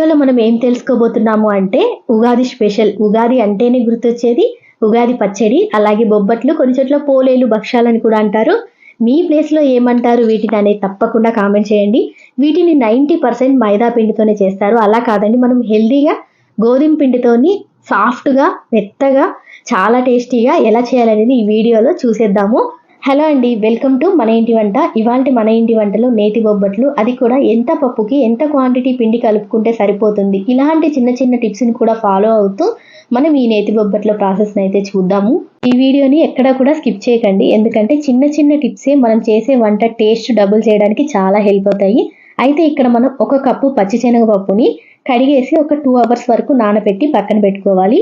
వీడియోలో మనం ఏం తెలుసుకోబోతున్నాము అంటే ఉగాది స్పెషల్. ఉగాది అంటేనే గుర్తొచ్చేది ఉగాది పచ్చడి, అలాగే బొబ్బట్లు, కొన్ని చోట్ల పోలేలు, భక్షాలని కూడా అంటారు. మీ ప్లేస్లో ఏమంటారు వీటిని అనేది తప్పకుండా కామెంట్ చేయండి. వీటిని 90% మైదా పిండితోనే చేస్తారు. అలా కాదండి, మనం హెల్దీగా గోధుమ పిండితోని సాఫ్ట్గా, మెత్తగా, చాలా టేస్టీగా ఎలా చేయాలనేది ఈ వీడియోలో చూసేద్దాము. హలో అండి, వెల్కమ్ టు మన ఇంటి వంట. ఇవాళ మన ఇంటి వంటలో నేతి బొబ్బట్లు, అది కూడా ఎంత పప్పుకి ఎంత క్వాంటిటీ పిండి కలుపుకుంటే సరిపోతుంది, ఇలాంటి చిన్న చిన్న టిప్స్ని కూడా ఫాలో అవుతూ మనం ఈ నేతి బొబ్బట్ల ప్రాసెస్ని అయితే చూద్దాము. ఈ వీడియోని ఎక్కడా కూడా స్కిప్ చేయకండి, ఎందుకంటే చిన్న చిన్న టిప్సే మనం చేసే వంట టేస్ట్ డబుల్ చేయడానికి చాలా హెల్ప్ అవుతాయి. అయితే ఇక్కడ మనం 1 కప్పు పచ్చిశనగపప్పుని కడిగేసి ఒక 2 అవర్స్ వరకు నానబెట్టి పక్కన పెట్టుకోవాలి.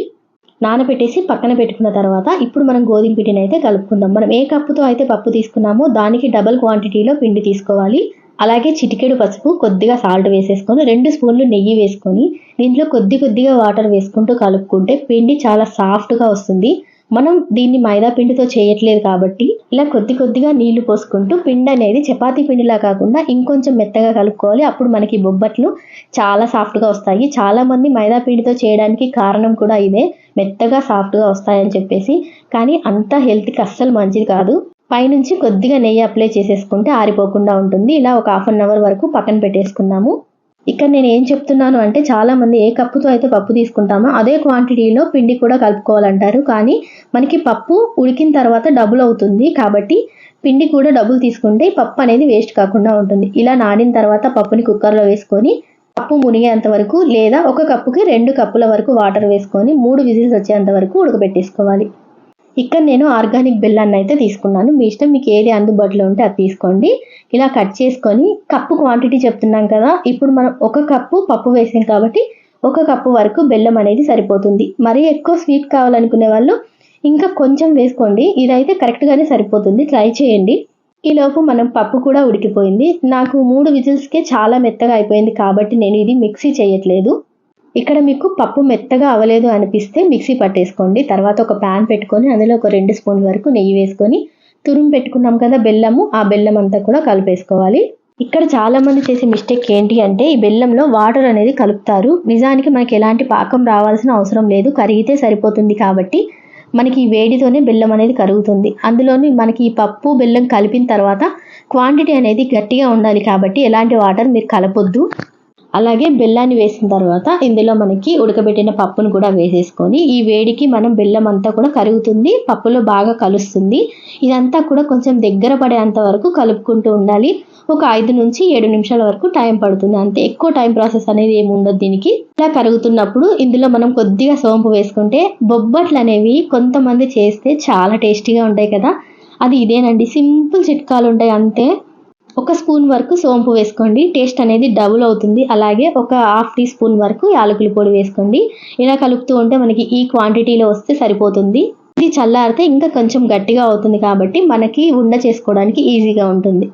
నానబెట్టేసి పక్కన పెట్టుకున్న తర్వాత ఇప్పుడు మనం గోధుమ పిండిని అయితే కలుపుకుందాం. మనం ఏ కప్పుతో అయితే పప్పు తీసుకున్నామో దానికి డబుల్ క్వాంటిటీలో పిండి తీసుకోవాలి. అలాగే చిటికెడు పసుపు, కొద్దిగా సాల్ట్ వేసేసుకొని 2 స్పూన్లు నెయ్యి వేసుకొని దీంట్లో కొద్దిగా వాటర్ వేసుకుంటూ కలుపుకుంటే పిండి చాలా సాఫ్ట్గా వస్తుంది. మనం దీన్ని మైదా పిండితో చేయట్లేదు కాబట్టి ఇలా కొద్దిగా నీళ్లు పోసుకుంటూ పిండి అనేది చపాతీ పిండిలా కాకుండా ఇంకొంచెం మెత్తగా కలుపుకోవాలి. అప్పుడు మనకి బొబ్బట్లు చాలా సాఫ్ట్గా వస్తాయి. చాలా మంది మైదా పిండితో చేయడానికి కారణం కూడా ఇదే, మెత్తగా సాఫ్ట్గా వస్తాయని చెప్పేసి. కానీ అంత హెల్త్కి అస్సలు మంచిది కాదు. పైనుంచి కొద్దిగా నెయ్యి అప్లై చేసేసుకుంటే ఆరిపోకుండా ఉంటుంది. ఇలా ఒక 1/2 అవర్ వరకు పక్కన పెట్టేసుకున్నాము. ఇక్కడ నేను ఏం చెప్తున్నాను అంటే, చాలా మంది ఏ కప్పుతో అయితే పప్పు తీసుకుంటామో అదే క్వాంటిటీలో పిండి కూడా కలుపుకోవాలంటారు. కానీ మనకి పప్పు ఉడికిన తర్వాత డబుల్ అవుతుంది కాబట్టి పిండి కూడా డబుల్ తీసుకుంటే పప్పు అనేది వేస్ట్ కాకుండా ఉంటుంది. ఇలా నానిన తర్వాత పప్పుని కుక్కర్లో వేసుకొని పప్పు మునిగేంత వరకు, లేదా 1 కప్పుకి 2 కప్పుల వరకు వాటర్ వేసుకొని 3 విజిల్స్ వచ్చేంత వరకు ఉడకబెట్టేసుకోవాలి. ఇక్కడ నేను ఆర్గానిక్ బెల్లాన్ని అయితే తీసుకున్నాను. మీ ఇష్టం, మీకు ఏది అందుబాటులో ఉంటే అది తీసుకోండి. ఇలా కట్ చేసుకొని కప్పు క్వాంటిటీ చెప్తున్నాం కదా, ఇప్పుడు మనం 1 కప్పు పప్పు వేసాం కాబట్టి 1 కప్పు వరకు బెల్లం అనేది సరిపోతుంది. మరీ ఎక్కువ స్వీట్ కావాలనుకునే వాళ్ళు ఇంకా కొంచెం వేసుకోండి. ఇదైతే కరెక్ట్గానే సరిపోతుంది, ట్రై చేయండి. ఈలోపు మనం పప్పు కూడా ఉడికిపోయింది. నాకు 3 విజిల్స్కే చాలా మెత్తగా అయిపోయింది కాబట్టి నేను ఇది మిక్సీ చేయట్లేదు. ఇక్కడ మీకు పప్పు మెత్తగా అవ్వలేదు అనిపిస్తే మిక్సీ పట్టేసుకోండి. తర్వాత ఒక ప్యాన్ పెట్టుకొని అందులో ఒక 2 స్పూన్ల వరకు నెయ్యి వేసుకొని తురుము పెట్టుకున్నాం కదా బెల్లము, ఆ బెల్లం అంతా కూడా కలిపేసుకోవాలి. ఇక్కడ చాలా మంది చేసే మిస్టేక్ ఏంటి అంటే, ఈ బెల్లంలో వాటర్ అనేది కలుపుతారు. నిజానికి మనకి ఎలాంటి పాకం రావాల్సిన అవసరం లేదు, కరిగితే సరిపోతుంది. కాబట్టి మనకి ఈ వేడితోనే బెల్లం అనేది కరుగుతుంది. అందులోని మనకి ఈ పప్పు బెల్లం కలిపిన తర్వాత క్వాంటిటీ అనేది గట్టిగా ఉండాలి కాబట్టి ఎలాంటి వాటర్ మీరు కలపొద్దు. అలాగే బెల్లాన్ని వేసిన తర్వాత ఇందులో మనకి ఉడకబెట్టిన పప్పును కూడా వేసేసుకొని ఈ వేడికి మనం బెల్లం అంతా కూడా కరుగుతుంది, పప్పులో బాగా కలుస్తుంది. ఇదంతా కూడా కొంచెం దగ్గర పడేంత వరకు కలుపుకుంటూ ఉండాలి. ఒక 5 నుంచి 7 నిమిషాల వరకు టైం పడుతుంది, అంతే. ఎక్కువ టైం ప్రాసెస్ అనేది ఏమి ఉండదు దీనికి. ఇలా కరుగుతున్నప్పుడు ఇందులో మనం కొద్దిగా సోంపు వేసుకుంటే బొబ్బట్లు అనేవి కొంతమంది చేస్తే చాలా టేస్టీగా ఉంటాయి కదా, అది ఇదేనండి. సింపుల్ చిట్కాలు ఉంటాయి అంతే. 1 స్పూన్ వరకు సోంపు వేసుకోండి, టేస్ట్ అనేది డబుల్ అవుతుంది. అలాగే ఒక 1/2 టీ స్పూన్ వరకు యాలకుల పొడి వేసుకోండి. ఇలా కలుపుతూ ఉంటే మనకి ఈ క్వాంటిటీలో వస్తే సరిపోతుంది. ఇది చల్లారితే ఇంకా కొంచెం గట్టిగా అవుతుంది కాబట్టి మనకి ఉండ చేసుకోవడానికి ఈజీగా ఉంటుంది.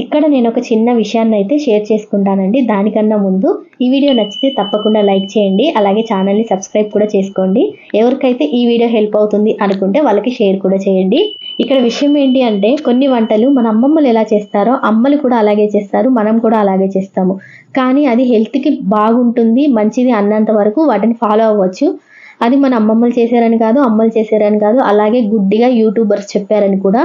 ఇక్కడ నేను ఒక చిన్న విషయాన్ని అయితే షేర్ చేసుకుంటానండి. దానికన్నా ముందు ఈ వీడియో నచ్చితే తప్పకుండా లైక్ చేయండి, అలాగే ఛానల్ని సబ్స్క్రైబ్ కూడా చేసుకోండి. ఎవరికైతే ఈ వీడియో హెల్ప్ అవుతుంది అనుకుంటే వాళ్ళకి షేర్ కూడా చేయండి. ఇక్కడ విషయం ఏంటి అంటే, కొన్ని వంటలు మన అమ్మమ్మలు ఎలా చేస్తారో అమ్మలు కూడా అలాగే చేస్తారు, మనం కూడా అలాగే చేస్తాము. కానీ అది హెల్త్కి బాగుంటుంది, మంచిది అన్నంత వరకు వాటిని ఫాలో అవ్వచ్చు. అది మన అమ్మమ్మలు చేశారని కాదు, అమ్మలు చేశారని కాదు, అలాగే గుడ్డిగా యూట్యూబర్స్ చెప్పారని కూడా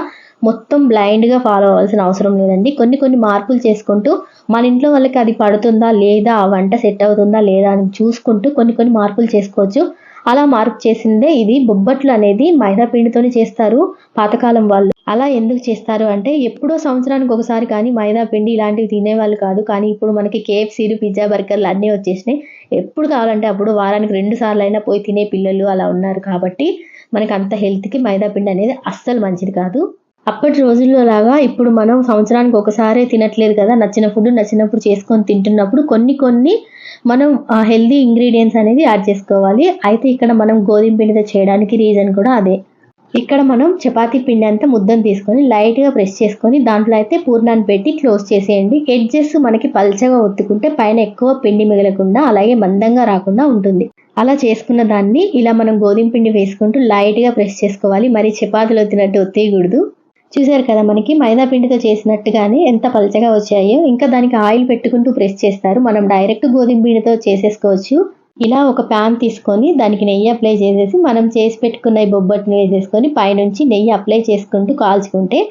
మొత్తం బ్లైండ్గా ఫాలో అవ్వాల్సిన అవసరం లేదండి. కొన్ని మార్పులు చేసుకుంటూ మన ఇంట్లో వాళ్ళకి అది పడుతుందా లేదా, ఆ వంట సెట్ అవుతుందా లేదా అని చూసుకుంటూ కొన్ని మార్పులు చేసుకోవచ్చు. అలా మార్పు చేసిందే ఇది. బొబ్బట్లు అనేది మైదా పిండితోనే చేస్తారు పాతకాలం వాళ్ళు. అలా ఎందుకు చేస్తారు అంటే, ఎప్పుడో సంవత్సరానికి ఒకసారి కానీ మైదా పిండి ఇలాంటివి తినేవాళ్ళు కాదు. కానీ ఇప్పుడు మనకి KFCలు, పిజ్జా, బర్గర్లు అన్నీ వచ్చేసినాయి. ఎప్పుడు కావాలంటే అప్పుడు వారానికి 2 సార్లు అయినా పోయి తినే పిల్లలు అలా ఉన్నారు. కాబట్టి మనకి అంత హెల్త్కి మైదా పిండి అనేది అస్సలు మంచిది కాదు. అప్పటి రోజుల్లో లాగా ఇప్పుడు మనం సంవత్సరానికి ఒకసారి తినట్లేదు కదా, నచ్చిన ఫుడ్ నచ్చినప్పుడు చేసుకొని తింటున్నప్పుడు కొన్ని మనం హెల్దీ ఇంగ్రీడియంట్స్ అనేది యాడ్ చేసుకోవాలి. అయితే ఇక్కడ మనం గోధుమ పిండితో చేయడానికి రీజన్ కూడా అదే. ఇక్కడ మనం చపాతీ పిండి అంతా ముద్దను తీసుకొని లైట్గా ప్రెస్ చేసుకొని దాంట్లో అయితే పూర్ణాన్ని పెట్టి క్లోజ్ చేసేయండి. ఎడ్జెస్ మనకి పల్చగా ఒత్తుకుంటే పైన ఎక్కువ పిండి మిగలకుండా, అలాగే మందంగా రాకుండా ఉంటుంది. అలా చేసుకున్న దాన్ని ఇలా మనం గోధుమ పిండి వేసుకుంటూ లైట్గా ప్రెస్ చేసుకోవాలి. మరి చపాతీలో తిన్నట్టు ఒత్తేయకూడదు. చూసారు కదా, మనకి మైదా పిండితో చేసినట్టుగానే ఎంత పలచగా వచ్చాయో. ఇంకా దానికి ఆయిల్ పెట్టుకుంటూ ప్రెస్ చేస్తారు. మనం డైరెక్ట్ గోధుమ పిండితో చేసేసుకోవచ్చు. ఇలా ఒక ప్యాన్ తీసుకొని దానికి నెయ్యి అప్లై చేసేసి మనం చేసి పెట్టుకున్న ఈ బొబ్బట్ని వేసేసుకొని పైనుంచి నెయ్యి అప్లై చేసుకుంటూ కాల్చుకుంటే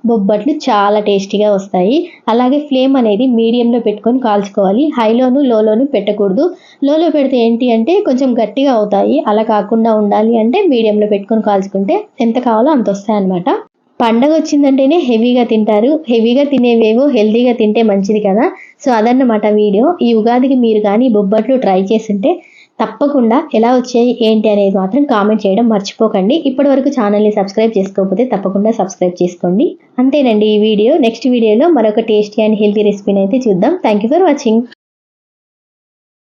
బొబ్బట్లు చాలా టేస్టీగా వస్తాయి. అలాగే ఫ్లేమ్ అనేది మీడియంలో పెట్టుకొని కాల్చుకోవాలి. హైలోను లోలోను పెట్టకూడదు. లోలో పెడితే ఏంటి అంటే కొంచెం గట్టిగా అవుతాయి. అలా కాకుండా ఉండాలి అంటే మీడియంలో పెట్టుకొని కాల్చుకుంటే ఎంత కావాలో అంత వస్తాయన్నమాట. పండగ వచ్చిందంటేనే హెవీగా తింటారు. హెవీగా తినేవేవో హెల్తీగా తింటే మంచిది కదా. సో అదన్నమాట వీడియో. ఈ ఉగాదికి మీరు కానీ బొబ్బట్లు ట్రై చేసుంటే తప్పకుండా ఎలా వచ్చాయి ఏంటి అనేది మాత్రం కామెంట్ చేయడం మర్చిపోకండి. ఇప్పటి వరకు ఛానల్ని సబ్స్క్రైబ్ చేసుకోకపోతే తప్పకుండా సబ్స్క్రైబ్ చేసుకోండి. అంతేనండి ఈ వీడియో. నెక్స్ట్ వీడియోలో మరొక టేస్టీ అండ్ హెల్తీ రెసిపీని అయితే చూద్దాం. Thank you for watching.